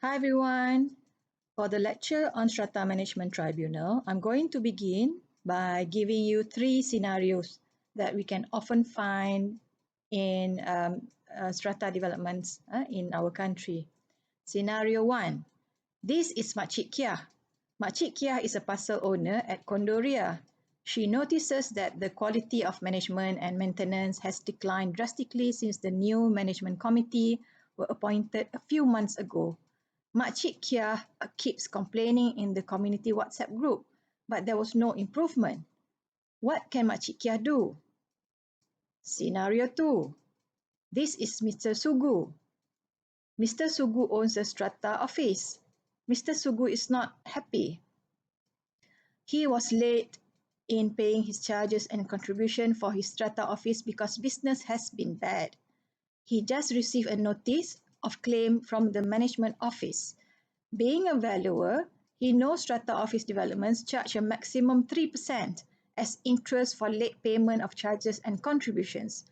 Hi everyone. For the lecture on Strata Management Tribunal, I'm going to begin by giving you three scenarios that we can often find in strata developments in our country. Scenario 1. This is Makcik Kia. Makcik Kia is a parcel owner at Kondoria. She notices that the quality of management and maintenance has declined drastically since the new management committee were appointed a few months ago. Makcik Kia keeps complaining in the community WhatsApp group, but there was no improvement. What can Makcik Kia do? Scenario 2. This is Mr. Sugu. Mr. Sugu owns a strata office. Mr. Sugu is not happy. He was late in paying his charges and contribution for his strata office because business has been bad. He just received a notice of claim from the management office. Being a valuer, he knows strata office developments charge a maximum 3% as interest for late payment of charges and contributions.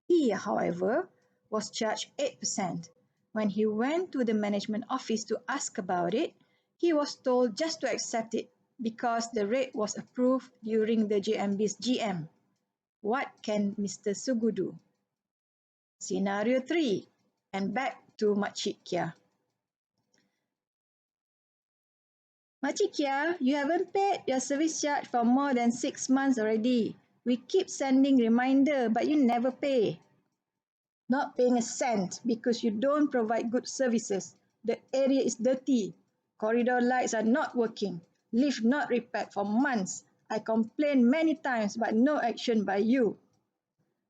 He, however, was charged 8%. When he went to the management office to ask about it, he was told just to accept it because the rate was approved during the JMB's GM. What can Mr. Sugu do? Scenario 3, and back to Makcik Kia. Makcik Kia, you haven't paid your service charge for more than 6 months already. We keep sending reminder, but you never pay. Not paying a cent because you don't provide good services. The area is dirty. Corridor lights are not working. Lift not repaired for months. I complained many times, but no action by you.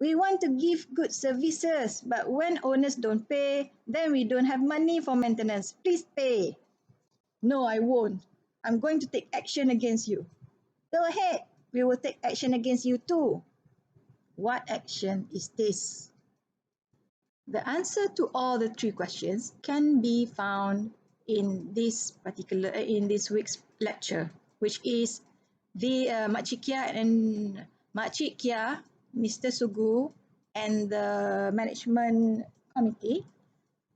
We want to give good services, but when owners don't pay, then we don't have money for maintenance. Please pay. No, I won't. I'm going to take action against you. Go ahead. We will take action against you too. What action is this? The answer to all the three questions can be found in this week's lecture, which is the Makcik Kia and Makcik Kia, Mr. Sugu, and the management committee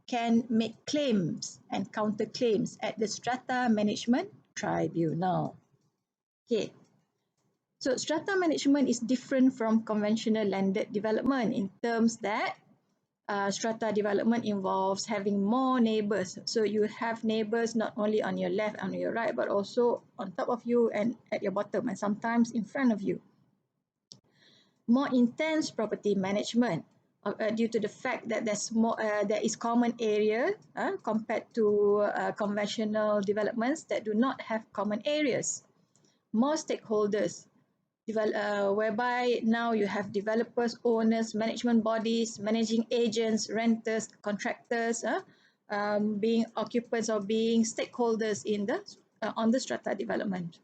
can make claims and counterclaims at the Strata Management Tribunal. Okay. So strata management is different from conventional landed development in terms that strata development involves having more neighbors. So you have neighbors not only on your left and on your right, but also on top of you and at your bottom, and sometimes in front of you. More intense property management due to the fact that there is common area compared to conventional developments that do not have common areas. More stakeholders, whereby now you have developers, owners, management bodies, managing agents, renters, contractors, being occupants or being stakeholders in on the strata development.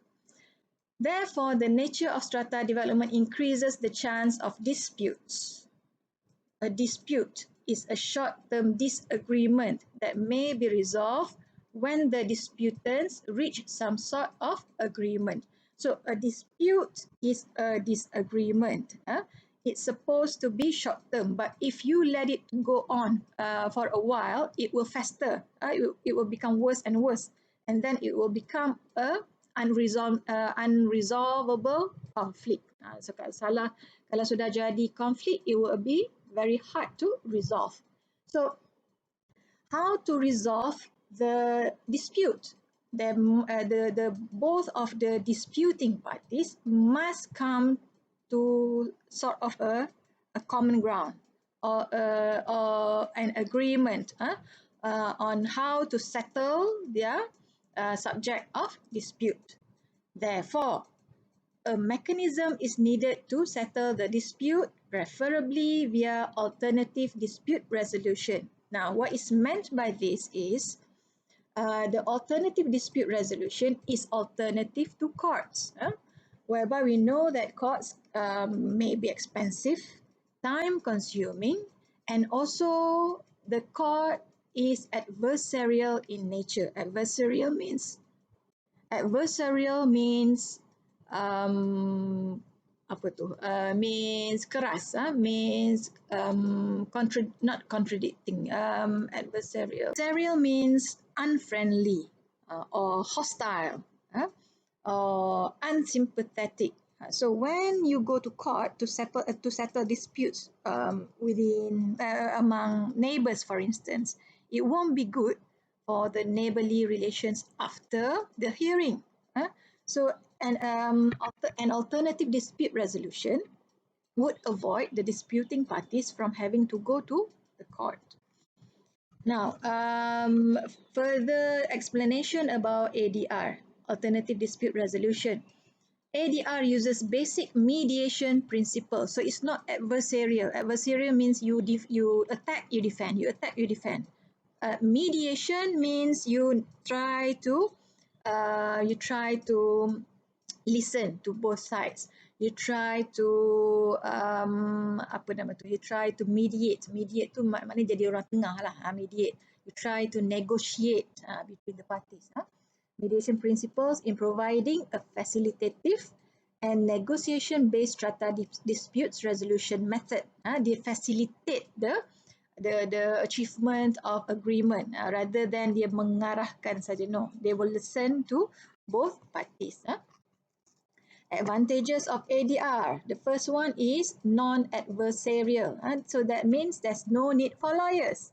Therefore, the nature of strata development increases the chance of disputes. A dispute is a short-term disagreement that may be resolved when the disputants reach some sort of agreement. So a dispute is a disagreement. It's supposed to be short-term, but if you let it go on for a while, it will fester. It will become worse and worse, and then it will become a unresolvable conflict. So kalau sudah jadi conflict, it will be very hard to resolve. So how to resolve the dispute? Both of the disputing parties must come to sort of a common ground or an agreement on how to settle their subject of dispute. Therefore, a mechanism is needed to settle the dispute, preferably via alternative dispute resolution. Now, what is meant by this is the alternative dispute resolution is alternative to courts, whereby we know that courts may be expensive, time-consuming, and also the court is adversarial in nature. Adversarial means means keras, means not contradicting, adversarial. Adversarial means unfriendly or hostile or unsympathetic. So when you go to court to settle disputes within among neighbors, for instance, it won't be good for the neighborly relations after the hearing. So an alternative dispute resolution would avoid the disputing parties from having to go to the court. Now, further explanation about ADR, alternative dispute resolution. ADR uses basic mediation principles, so it's not adversarial. Adversarial means you attack, you defend, you attack, you defend. Mediation means you try to listen to both sides. You try to you try to mediate. Mediate tu maknanya jadi orang tengah lah. Mediate. You try to negotiate between the parties. Mediation principles in providing a facilitative and negotiation-based strata disputes resolution method. They facilitate the achievement of agreement rather than dia mengarahkan saja. No, they will listen to both parties. Advantages of ADR. The first one is non-adversarial. So that means there's no need for lawyers.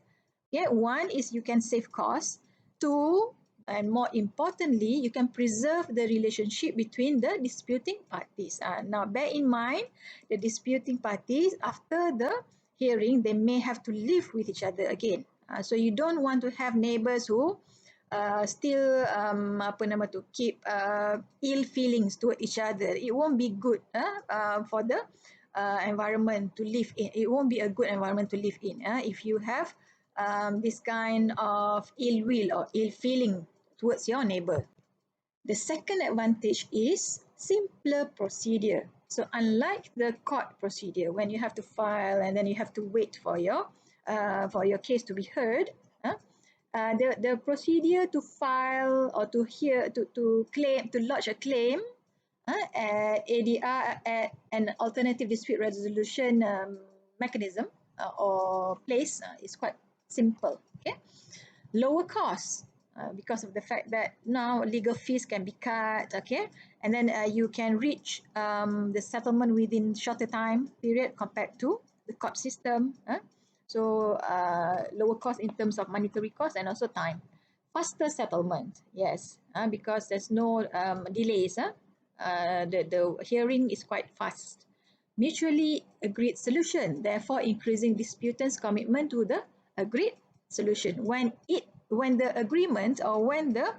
Okay, one is you can save costs. Two, and more importantly, you can preserve the relationship between the disputing parties. Now, bear in mind, the disputing parties, after the hearing, they may have to live with each other again. So you don't want to have neighbors who still keep ill feelings toward each other. It won't be good for the environment to live in. It won't be a good environment to live in if you have this kind of ill will or ill feeling towards your neighbor. The second advantage is simpler procedure. So unlike the court procedure, when you have to file and then you have to wait for your case to be heard, the procedure to file or to lodge a claim at ADR at an alternative dispute resolution mechanism or place is quite simple. Okay, lower costs because of the fact that now legal fees can be cut. Okay, and then you can reach the settlement within shorter time period compared to the court system. So lower cost in terms of monetary cost and also time. Faster settlement, yes, because there's no delays. The hearing is quite fast. Mutually agreed solution, therefore increasing disputants' commitment to the agreed solution. When the agreement or when the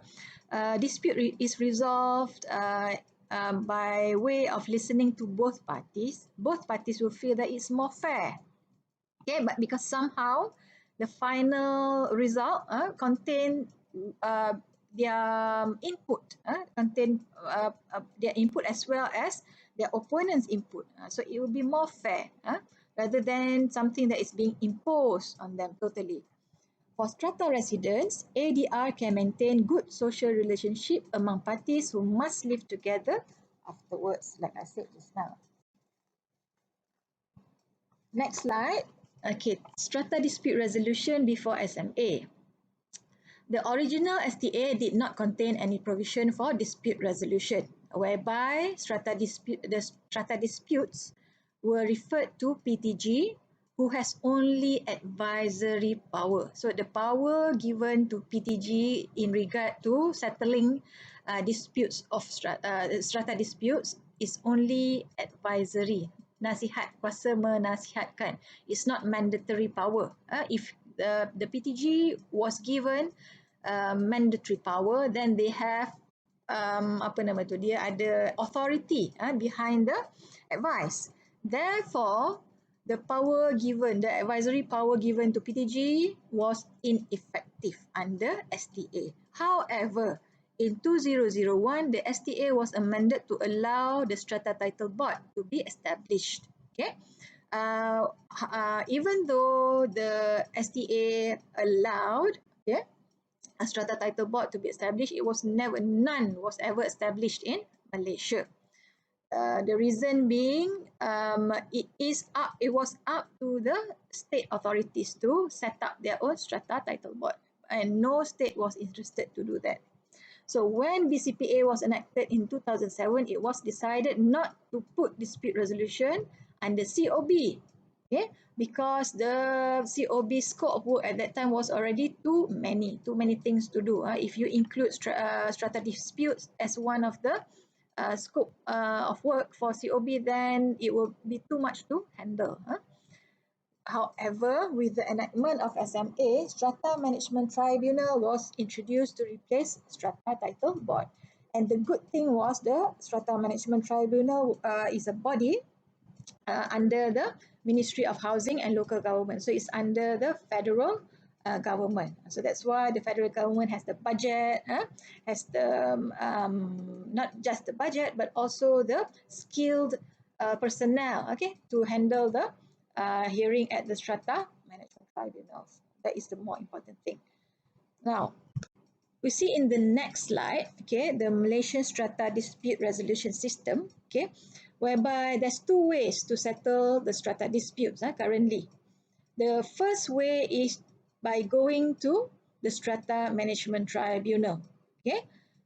dispute is resolved by way of listening to both parties will feel that it's more fair. Okay, but because somehow the final result contain their input, their input as well as their opponent's input. So it will be more fair rather than something that is being imposed on them totally. For strata residents, ADR can maintain good social relationship among parties who must live together afterwards, like I said just now. Next slide. Okay, strata dispute resolution before SMA. The original STA did not contain any provision for dispute resolution, whereby the strata disputes were referred to PTG, who has only advisory power. So the power given to PTG in regard to settling disputes of strata disputes is only advisory. Nasihat, kuasa menasihatkan. It's not mandatory power. If the PTG was given mandatory power, then they have dia ada authority behind the advice. Therefore, the advisory power given to PTG was ineffective under STA. However, in 2001, the STA was amended to allow the Strata Title Board to be established. Okay, even though the STA allowed a Strata Title Board to be established, none was ever established in Malaysia. The reason being, it was up to the state authorities to set up their own strata title board, and no state was interested to do that. So when BCPA was enacted in 2007, it was decided not to put dispute resolution under COB, okay? Because the COB scope of work at that time was already too many things to do. If you include strata disputes as one of the scope of work for COB, then it will be too much to handle. However, with the enactment of SMA, Strata Management Tribunal was introduced to replace Strata Title Board. And the good thing was the Strata Management Tribunal is a body under the Ministry of Housing and Local Government. So it's under the federal government. So that's why the federal government has the budget, has the not just the budget, but also the skilled personnel, okay, to handle the hearing at the strata management tribunals. That is the more important thing. Now, we see in the next slide, okay, the Malaysian Strata Dispute Resolution System, okay, whereby there's two ways to settle the strata disputes currently. The first way is by going to the Strata Management Tribunal, okay,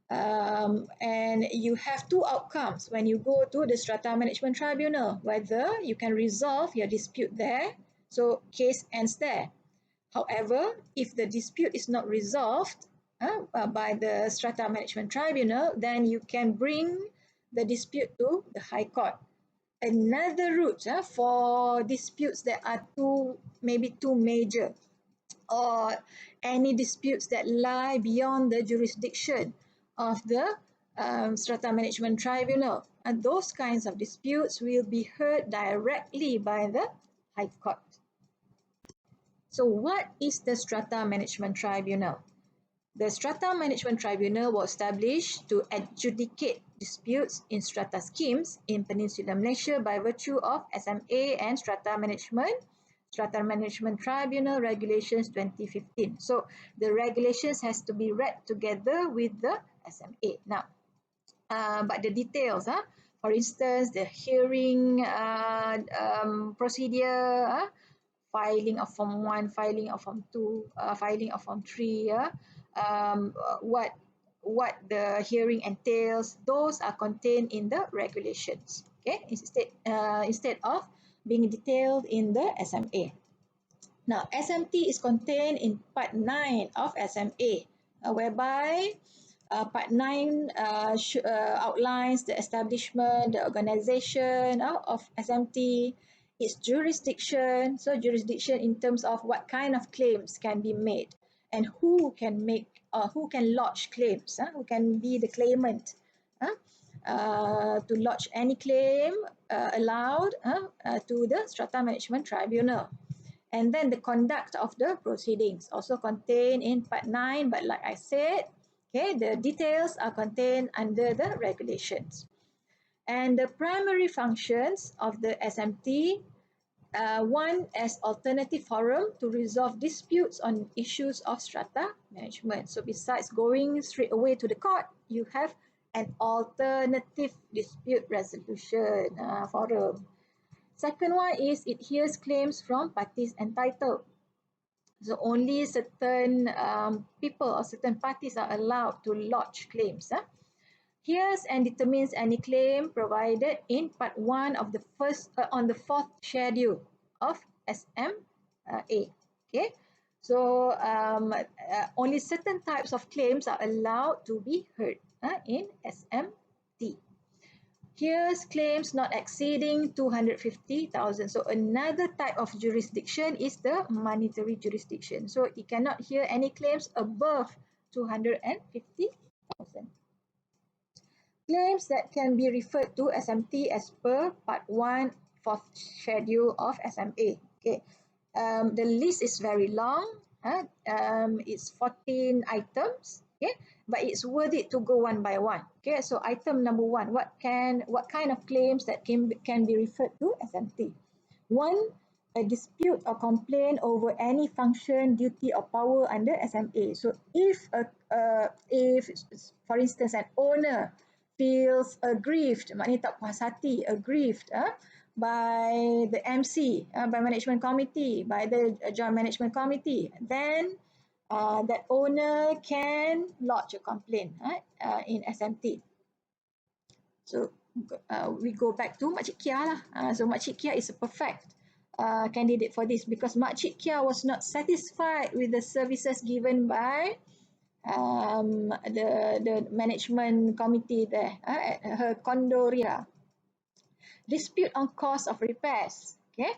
and you have two outcomes when you go to the Strata Management Tribunal, whether you can resolve your dispute there, so case ends there. However, if the dispute is not resolved by the Strata Management Tribunal, then you can bring the dispute to the High Court. Another route for disputes that are maybe too major, or any disputes that lie beyond the jurisdiction of the Strata Management Tribunal. And those kinds of disputes will be heard directly by the High Court. So what is the Strata Management Tribunal? The Strata Management Tribunal was established to adjudicate disputes in strata schemes in Peninsular Malaysia by virtue of SMA and Strata Management Tribunal Regulations 2015. So the regulations has to be read together with the SMA. Now, but the details, for instance, the hearing procedure, filing of Form 1, filing of Form 2, filing of Form 3, what the hearing entails, those are contained in the regulations, okay, instead of being detailed in the SMA. Now, SMT is contained in Part 9 of SMA, whereby Part 9 outlines the establishment, the organization of SMT, its jurisdiction, so jurisdiction in terms of what kind of claims can be made and who can lodge claims, who can be the claimant to lodge any claim allowed to the Strata Management Tribunal. And then the conduct of the proceedings also contained in Part 9, but like I said, okay, the details are contained under the regulations. And the primary functions of the SMT, one as alternative forum to resolve disputes on issues of strata management. So besides going straight away to the court, you have an alternative dispute resolution forum. Second one is it hears claims from parties entitled. So only certain people or certain parties are allowed to lodge claims. Hears and determines any claim provided in Part 1 of the on the 4th schedule of SMA. Okay, so only certain types of claims are allowed to be heard in SMT. Here's claims not exceeding 250,000. So another type of jurisdiction is the monetary jurisdiction. So it cannot hear any claims above 250,000. Claims that can be referred to SMT as per Part 1, 4th schedule of SMA. Okay. The list is very long. It's 14 items. Okay, but it's worth it to go one by one. Okay, so item number 1, what kind of claims that can be referred to SMT? 1, a dispute or complaint over any function, duty, or power under SMA. So if for instance, an owner feels aggrieved, maknanya tak puas hati, aggrieved by the MC, by management committee, by the joint management committee, then that owner can lodge a complaint in SMT. So we go back to Makcik Kia lah. So Makcik Kia is a perfect candidate for this because Makcik Kia was not satisfied with the services given by the management committee there at her condo Ria. Dispute on cost of repairs. Okay.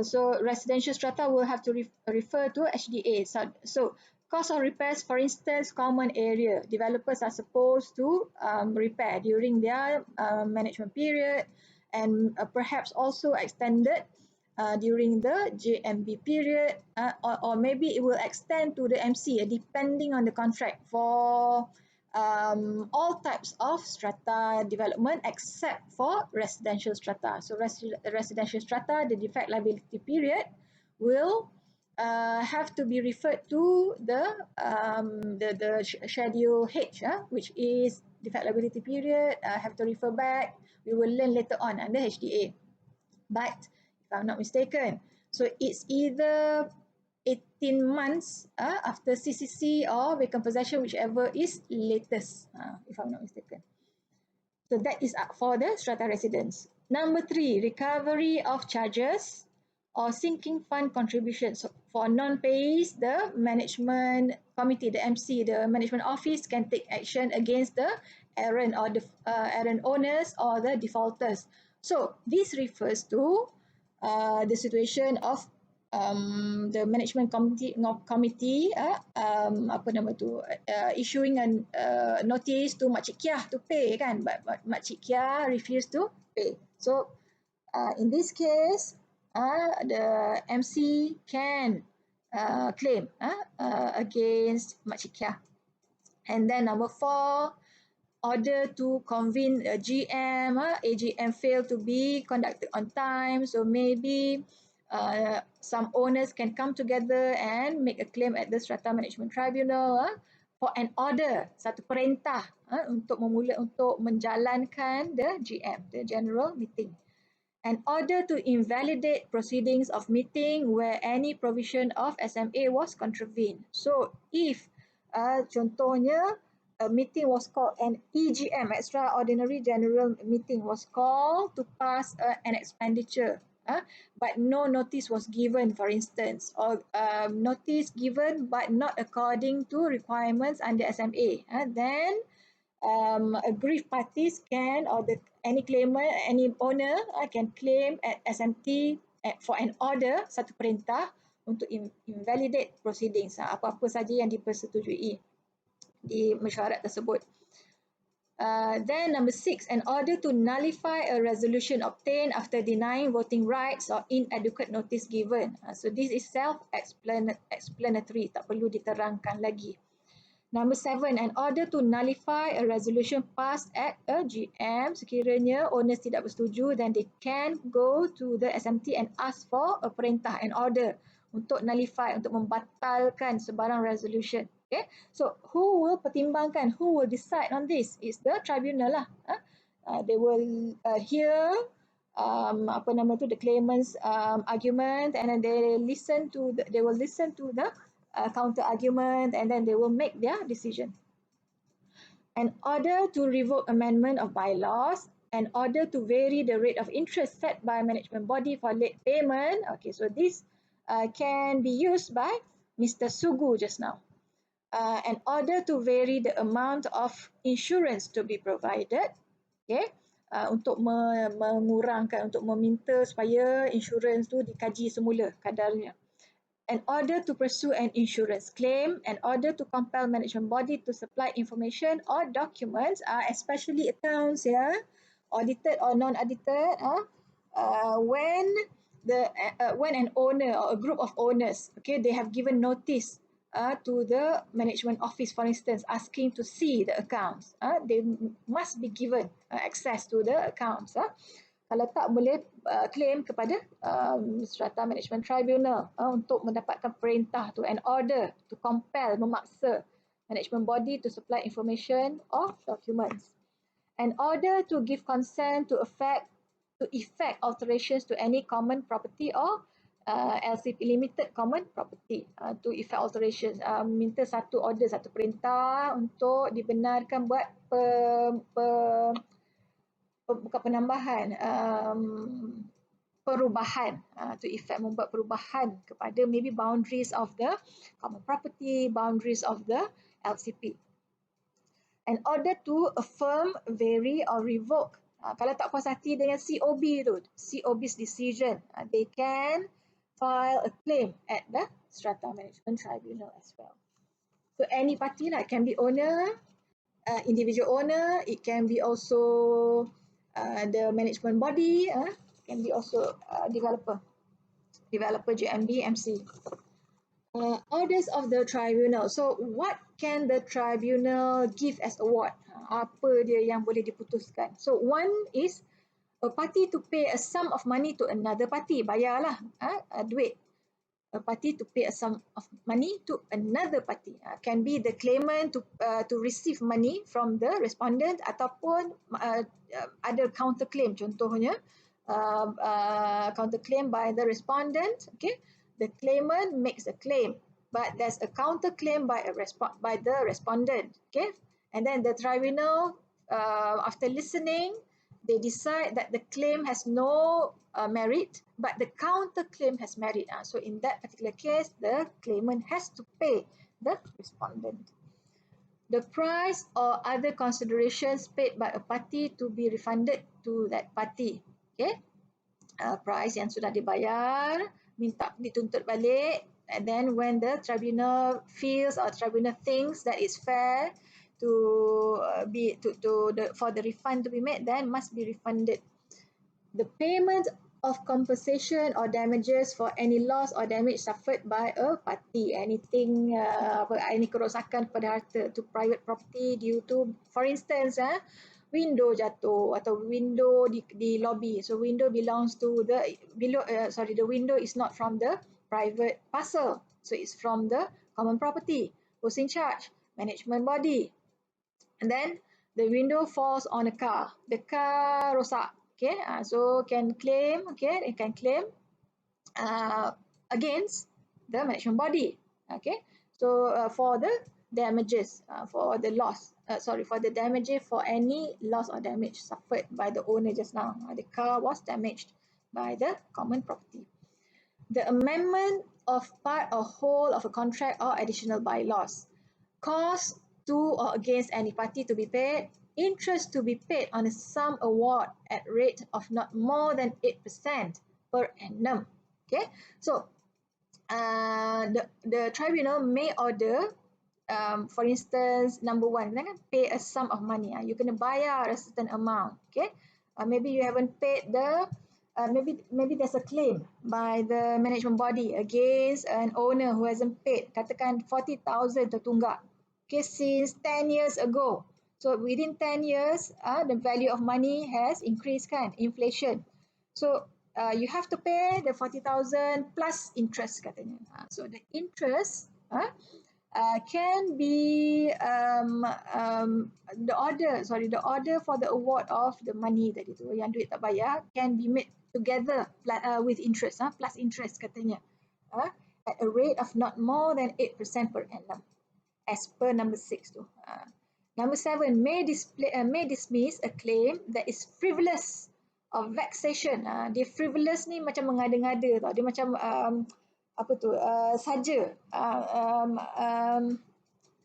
So residential strata will have to refer to HDA. So cost of repairs, for instance, common area. Developers are supposed to repair during their management period and perhaps also extended during the JMB period or maybe it will extend to the MC depending on the contract for all types of strata development except for residential strata. So residential strata, the defect liability period will have to be referred to the schedule H, which is defect liability period, have to refer back. We will learn later on under HDA. But if I'm not mistaken, so it's either 18 months after CCC or vacant possession, whichever is latest, if I'm not mistaken. So that is for the strata residents. Number 3, recovery of charges or sinking fund contributions. So for non-payees, the management committee, the MC, the management office can take action against the errant or the errant owners or the defaulters. So this refers to the situation of the management committee issuing a notice to Makcik Kia to pay kan, but Makcik Kia refused to pay. So in this case, the MC can claim against Makcik Kia. And then number 4, order to convene a GM, AGM failed to be conducted on time. So maybe some owners can come together and make a claim at the Strata Management Tribunal for an order, satu perintah untuk menjalankan the GM, the General Meeting. An order to invalidate proceedings of meeting where any provision of SMA was contravened. So if contohnya a meeting was called, an EGM, Extraordinary General Meeting was called to pass an expenditure, but no notice was given, for instance, or notice given but not according to requirements under SMA, then aggrieved parties can, or any claimant, any owner can claim at SMT for an order, satu perintah untuk invalidate proceedings, apa-apa saja yang dipersetujui di mesyuarat tersebut. Then number 6, an order to nullify a resolution obtained after denying voting rights or inadequate notice given. So this is self-explanatory, tak perlu diterangkan lagi. Number 7, an order to nullify a resolution passed at a GM. Sekiranya owners tidak bersetuju, then they can go to the SMT and ask for a perintah, an order untuk nullify, untuk membatalkan sebarang resolution. Okay, so who will pertimbangkan, who will decide on this? Is the tribunal lah. They will hear the claimant's argument, and then they will listen to the counter argument, and then they will make their decision. An order to revoke amendment of bylaws, an order to vary the rate of interest set by management body for late payment. Okay, so this can be used by Mr. Sugu just now. An order to vary the amount of insurance to be provided. Okay, untuk mengurangkan, untuk meminta supaya insurans tu dikaji semula kadarnya. An order to pursue an insurance claim, an order to compel management body to supply information or documents, especially accounts, audited or non-audited, when an owner or a group of owners, okay, they have given notice to the management office, for instance, asking to see the accounts, they must be given access to the accounts. Kalau tak, boleh claim kepada Strata Management Tribunal untuk mendapatkan perintah tu, an order to compel, memaksa management body to supply information or documents. in order to give consent to effect alterations to any common property or LCP limited common property to effect alterations, minta satu order, satu perintah untuk dibenarkan buat bukan penambahan, perubahan, to effect membuat perubahan kepada maybe boundaries of the common property, boundaries of the LCP. In order to affirm, vary or revoke. Kalau tak puas hati dengan COB tu, COB's decision, they can file a claim at the Strata Management Tribunal as well. So any party lah, it can be owner, individual owner, it can be also the management body, can be also developer JMB, MC. Orders of the tribunal. So what can the tribunal give as award? Apa dia yang boleh diputuskan? So one is a party to pay a sum of money to another party. Bayarlah duit. A party to pay a sum of money to another party. Can be the claimant to receive money from the respondent ataupun ada counterclaim. Contohnya counterclaim by the respondent. Okay. The claimant makes a claim, but there's a counterclaim by the respondent. Okay, and then the tribunal, after listening, they decide that the claim has no merit, but the counterclaim has merit. So in that particular case, the claimant has to pay the respondent. The price or other considerations paid by a party to be refunded to that party. Okay, price yang sudah dibayar, minta dituntut balik, and then when the tribunal feels or tribunal thinks that it's fair to for the refund to be made, then must be refunded. The payment of compensation or damages for any loss or damage suffered by a party, anything any kerosakan pada harta to private property due to, for instance, window jatuh atau window di lobby. So window belongs to the the window is not from the private parcel. So it's from the common property. Who's in charge? Management body. And then the window falls on a car. The car rosak. Okay, so can claim. Okay, they can claim against the management body. Okay, so for the damages, for the loss. For the damages for any loss or damage suffered by the owner just now. The car was damaged by the common property. The amendment of part or whole of a contract or additional bylaws. Cost to or against any party to be paid. Interest to be paid on a sum award at rate of not more than 8% per annum. Okay, so the tribunal may order, for instance, number one, pay a sum of money. You kena bayar a certain amount. Okay, maybe you haven't paid the, maybe there's a claim by the management body against an owner who hasn't paid. Katakan 40,000 tertunggak. Okay, since 10 years ago. So within 10 years, the value of money has increased, inflation. So you have to pay the 40,000 plus interest katanya. So the interest can be the order for the award of the money tadi tu yang duit tak bayar can be made together with interest, plus interest katanya, at a rate of not more than 8% per annum, as per number 6 tu. Number 7, may dismiss a claim that is frivolous or vexation. Dia frivolous ni macam mengada-ngada tau. Dia macam saja.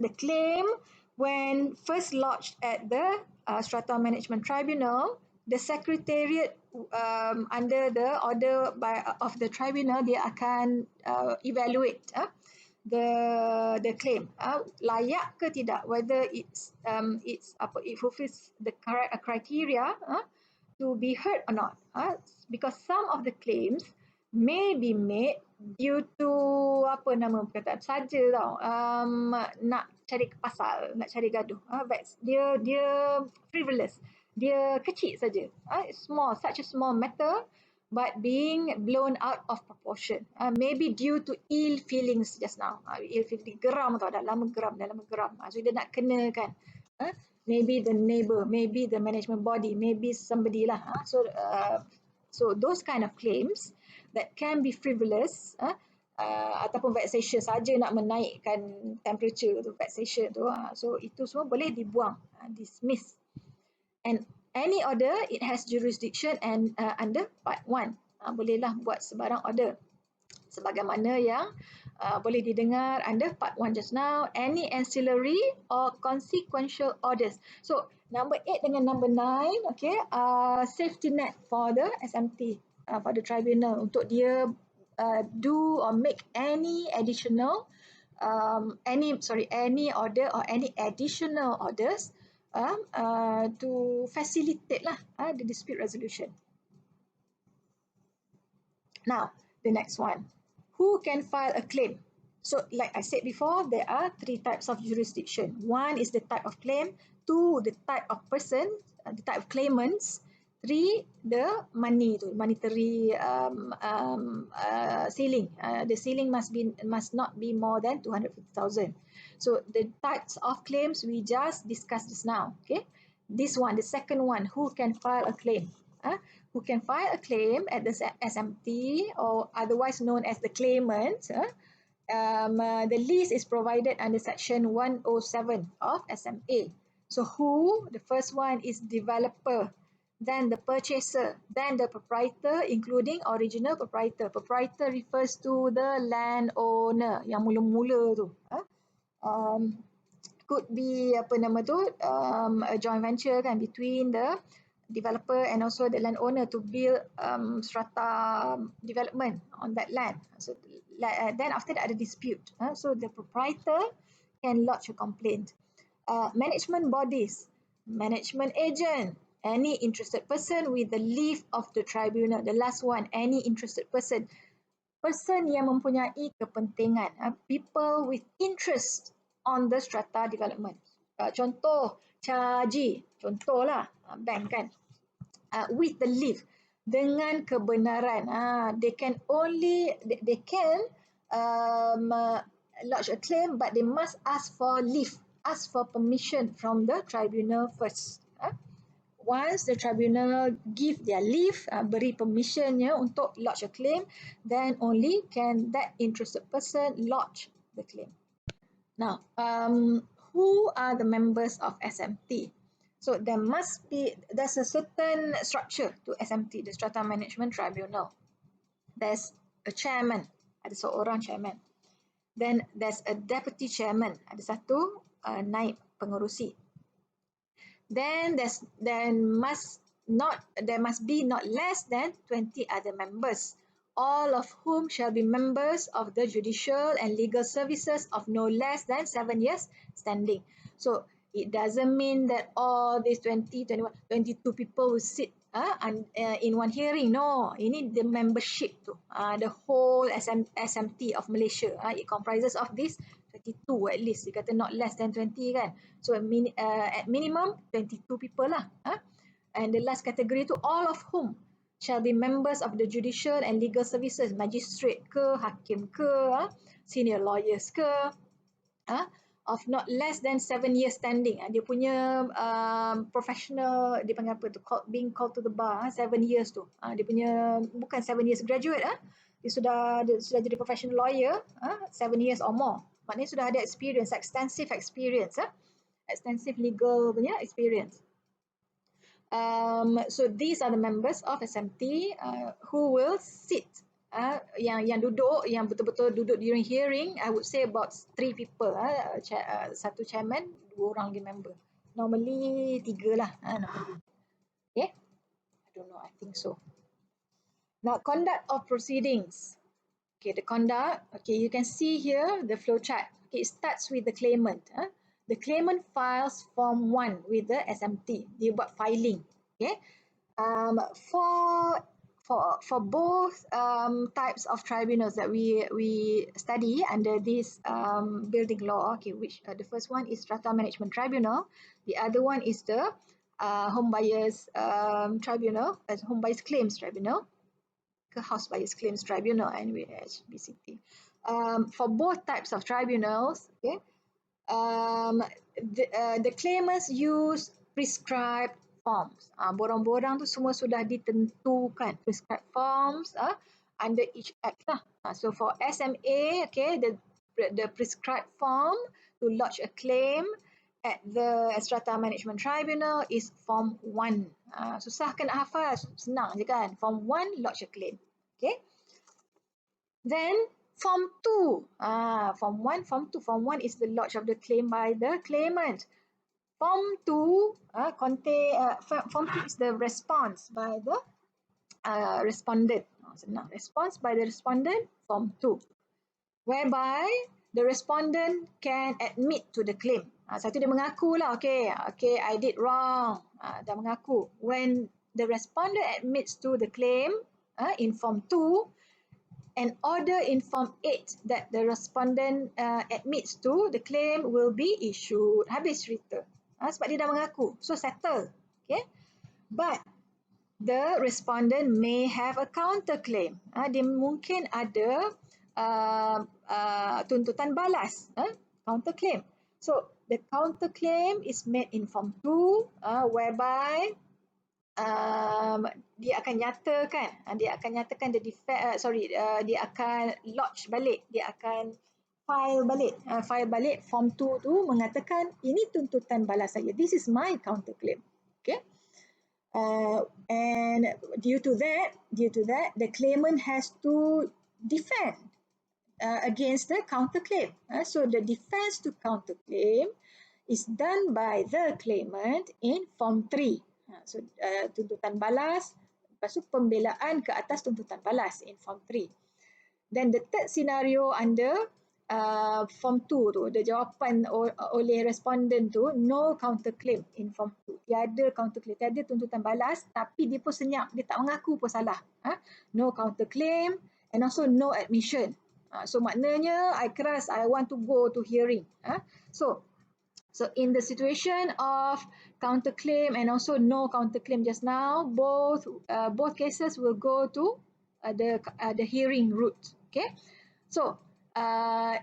The claim when first lodged at the Strata Management Tribunal, the Secretariat under the order of the tribunal, dia akan evaluate the claim, layak ke tidak, whether it fulfills the criteria to be heard or not, because some of the claims may be made due to perkataan saja tau, nak cari pasal, nak cari gaduh, dia frivolous, dia kecil saja, such a small matter, but being blown out of proportion, maybe due to ill feelings just now, ill feeling, geram tau, dah lama geram, so dia nak kenakan Maybe the neighbor, maybe the management body, maybe somebody lah. So those kind of claims that can be frivolous, ataupun vexatious saja nak menaikkan temperature tu, vexation tu, so itu semua boleh dibuang, dismiss. And any order, it has jurisdiction and under part 1. Bolehlah buat sebarang order. Sebagaimana yang boleh didengar under part 1 just now, any ancillary or consequential orders. So number 8 dengan number 9, okay, safety net for the SMT, for the tribunal, untuk dia do or make any additional any order or any additional orders to facilitate lah the dispute resolution. Now, the next one. Who can file a claim? So, like I said before, there are 3 types of jurisdiction. 1 is the type of claim, 2 the type of person, the type of claimants, 3 the monetary ceiling. The ceiling must not be more than 250,000. So the types of claims we just discussed just now. Okay, this one, the second one, who can file a claim? Who can file a claim at the SMT, or otherwise known as the claimant. The list is provided under section 107 of SMA. So who? The first one is developer, then the purchaser, then the proprietor, including original proprietor. Proprietor refers to the landowner yang mula-mula tu. Could be a joint venture kan, between the developer and also the landowner to build strata development on that land. So then after that ada dispute. So the proprietor can lodge a complaint. Management bodies, management agent, any interested person with the leave of the tribunal. The last one, any interested person. Person yang mempunyai kepentingan. People with interest on the strata development. Contoh, Caji, contohlah, bank kan. With the leave, dengan kebenaran, they can lodge a claim, but they must ask for leave, ask for permission from the tribunal first. Once the tribunal give their leave, beri permissionnya untuk lodge a claim, then only can that interested person lodge the claim. Now, who are the members of SMT? So there's a certain structure to SMT, the Strata Management Tribunal. There's a chairman, ada seorang chairman. Then there's a deputy chairman, ada satu naib pengerusi. Then there must be not less than 20 other members, all of whom shall be members of the judicial and legal services of no less than 7 years standing. So it doesn't mean that all these 20, 21, 22 people will sit in one hearing. No, ini the membership tu. The whole SMT of Malaysia. It comprises of this 22 at least. Dia kata not less than 20 kan. So at minimum 22 people lah. And the last category tu, all of whom shall be members of the judicial and legal services. Magistrate ke, hakim ke, senior lawyers ke, of not less than 7 years standing. Dia punya professional, dia panggil apa tu, being called to the bar, 7 years tu. Dia punya, bukan 7 years graduate, dia sudah jadi professional lawyer, 7 years or more. Maknanya sudah ada experience, extensive experience, extensive legal punya experience. So these are the members of SMT who will sit, yang duduk, yang betul-betul duduk during hearing. I would say about 3 people, satu chairman, 2 orang lagi member. Normally 3 lah. Okay, I don't know, I think so. Now, conduct of proceedings. Okay, the conduct. Okay, you can see here the flow chart. Okay, it starts with the claimant. The claimant files Form 1 with the SMT. Dia buat filing. Okay, for both types of tribunals that we study under this building law, okay, which the first one is Strata Management Tribunal, the other one is the Home Buyers Tribunal, as Home Buyers Claims Tribunal, House Buyers Claims Tribunal, anyway, HBCT. For both types of tribunals, okay, the claimants use prescribed forms. Borang-borang tu semua sudah ditentukan prescribed forms under each act lah. So for SMA, okay, the prescribed form to lodge a claim at the Strata Management Tribunal is Form 1. Susah kan nak hafal? Senang je kan? Form 1, lodge a claim. Okay. Then Form 2. Form 1, Form 2. Form 1 is the lodge of the claim by the claimant. Form 2 Form 2 is the response by the respondent. Senang. Response by the respondent, Form 2. Whereby the respondent can admit to the claim. Satu dia mengaku lah, okay, I did wrong. Dah mengaku. When the respondent admits to the claim in Form 2, an order in Form 8 that the respondent admits to the claim will be issued. Habis cerita. Sebab dia dah mengaku. So settle. Okay. But the respondent may have a counterclaim. Dia mungkin ada tuntutan balas. Counterclaim. So the counterclaim is made in Form 2 whereby dia akan nyatakan dia akan lodge balik, dia akan file balik Form 2 tu mengatakan ini tuntutan balas saya, this is my counterclaim. Okay. And due to that the claimant has to defend against the counterclaim. So the defense to counterclaim is done by the claimant in Form 3. So tuntutan balas, lepas tu pembelaan ke atas tuntutan balas in Form 3. Then the third scenario under Form 2 tu, the jawapan oleh respondent tu, no counterclaim in Form 2. Tiada counterclaim, tiada tuntutan balas, tapi dia pun senyap, dia tak mengaku pun salah. No counterclaim and also no admission. So maknanya I keras, I want to go to hearing. So in the situation of counterclaim and also no counterclaim just now, both cases will go to the hearing route. Okay. So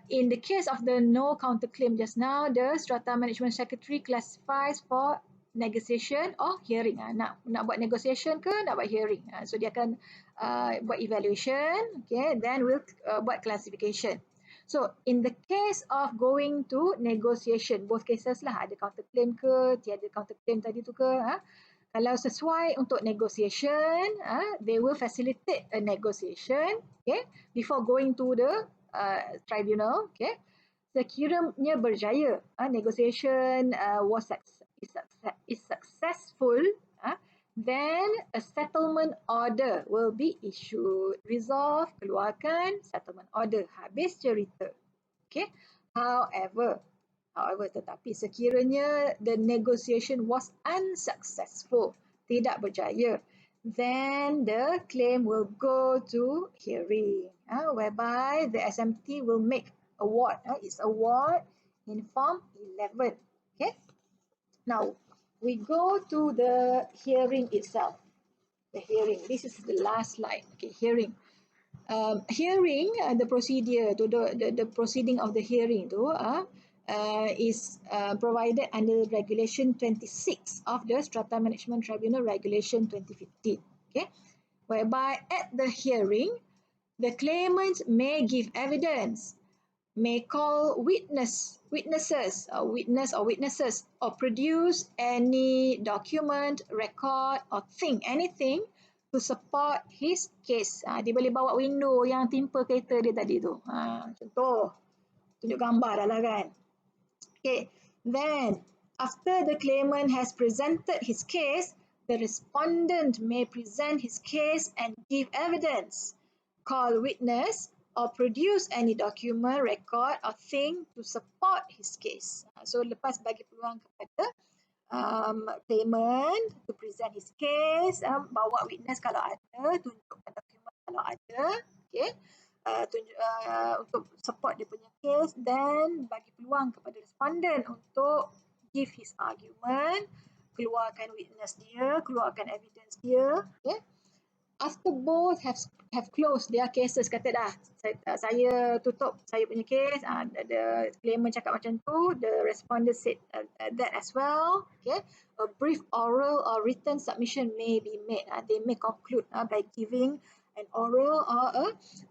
in the case of the no counterclaim just now, the Strata Management Secretary classifies for negotiation or hearing. Nak buat negotiation ke nak buat hearing. So dia akan buat evaluation, okay, then we'll buat classification. So in the case of going to negotiation, both cases lah, ada counterclaim ke, tiada counterclaim tadi tu ke, kalau sesuai untuk negotiation, they will facilitate a negotiation, okay, before going to the tribunal, okay. Sekiranya berjaya, negotiation is successful, then a settlement order will be issued. Resolve, keluarkan settlement order. Habis cerita. Okay. However, tetapi sekiranya the negotiation was unsuccessful, tidak berjaya, then the claim will go to hearing, whereby the SMT will make award. It's award in Form 11. Okay. Now, we go to the hearing itself. The hearing. This is the last slide. Okay, hearing. Hearing, the procedure to the proceeding of the hearing is provided under Regulation 26 of the Strata Management Tribunal Regulation 2015. Okay, whereby at the hearing, the claimant may give evidence, may call witnesses, or produce any document, record, or thing, anything to support his case. Dia boleh bawa window yang timpa kereta dia tadi tu. Contoh, tunjuk gambar dah lah kan. Okay, then after the claimant has presented his case, the respondent may present his case and give evidence, call witness, or produce any document, record, or thing to support his case. So lepas bagi peluang kepada claimant to present his case, bawa witness kalau ada, tunjukkan dokumen kalau ada, okay, untuk support dia punya case, dan bagi peluang kepada respondent untuk give his argument, keluarkan witness dia, keluarkan evidence dia, okay. after both have closed their cases, kata dah saya tutup saya punya case, the claimant cakap macam tu, the respondent said that as well. Okay, a brief oral or written submission may be made. They may conclude by giving an oral or a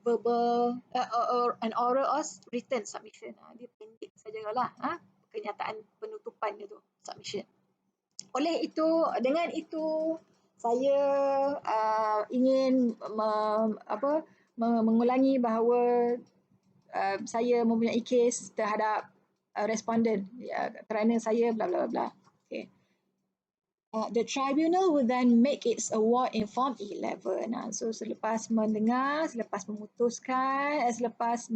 verbal or an oral or written submission. Dia pendek sajalah kenyataan penutupan dia tu, submission. Oleh itu, dengan itu saya ingin mengulangi bahawa saya mempunyai kes terhadap responden kerana saya bla bla bla. Okay. The tribunal will then make its award in Form 11. So selepas mendengar, selepas memutuskan, selepas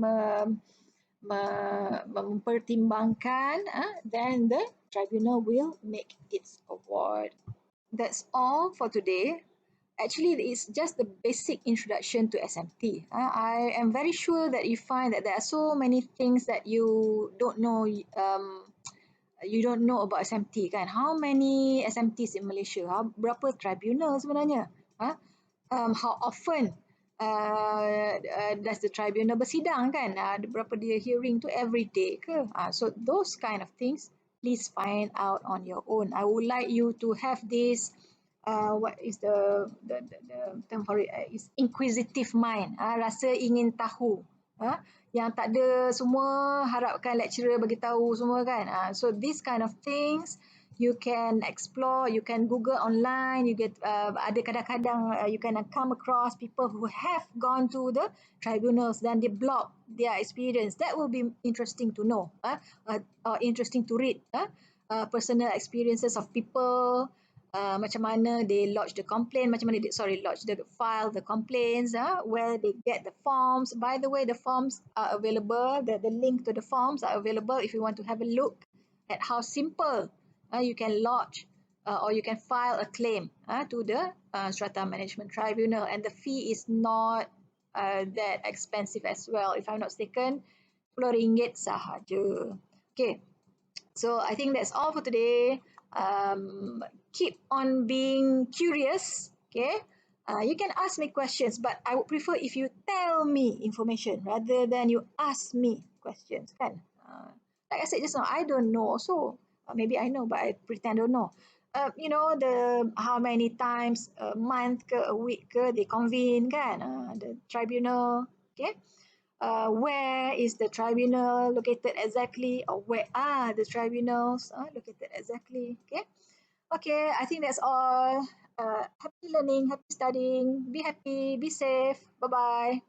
mempertimbangkan, then the tribunal will make its award. That's all for today. Actually, it's just the basic introduction to SMT. I am very sure that you find that there are so many things that you don't know. You don't know about SMT kan? How many SMTs in Malaysia? Berapa tribunal sebenarnya? How often does the tribunal bersidang kan? Berapa dia hearing tu every day ke? So those kind of things, please find out on your own. I would like you to have this. What is the term for it? Is inquisitive mind. Rasa ingin tahu. Yang tak ada semua harapkan lecturer bagi tahu semua kan. So this kind of things you can explore, you can Google online, you get ada kadang-kadang you can come across people who have gone to the tribunals dan they blog their experience. That will be interesting to know, or interesting to read. Personal experiences of people, macam mana they lodge the complaint, macam mana they file the complaints, where they get the forms. By the way, the forms are available, the link to the forms are available if you want to have a look at how simple you can lodge or you can file a claim to the Strata Management Tribunal, and the fee is not that expensive as well. If I'm not mistaken, RM10 sahaja. Okay, so I think that's all for today. Keep on being curious. Okay, you can ask me questions, but I would prefer if you tell me information rather than you ask me questions. Kan? Like I said just now, I don't know. So maybe I know, but I pretend I don't know. You know the how many times a month ke a week ke they convene kan? The tribunal. Okay. Where is the tribunal located exactly, or where are the tribunals located exactly? Okay, I think that's all. Happy learning, happy studying, be happy, be safe, bye bye.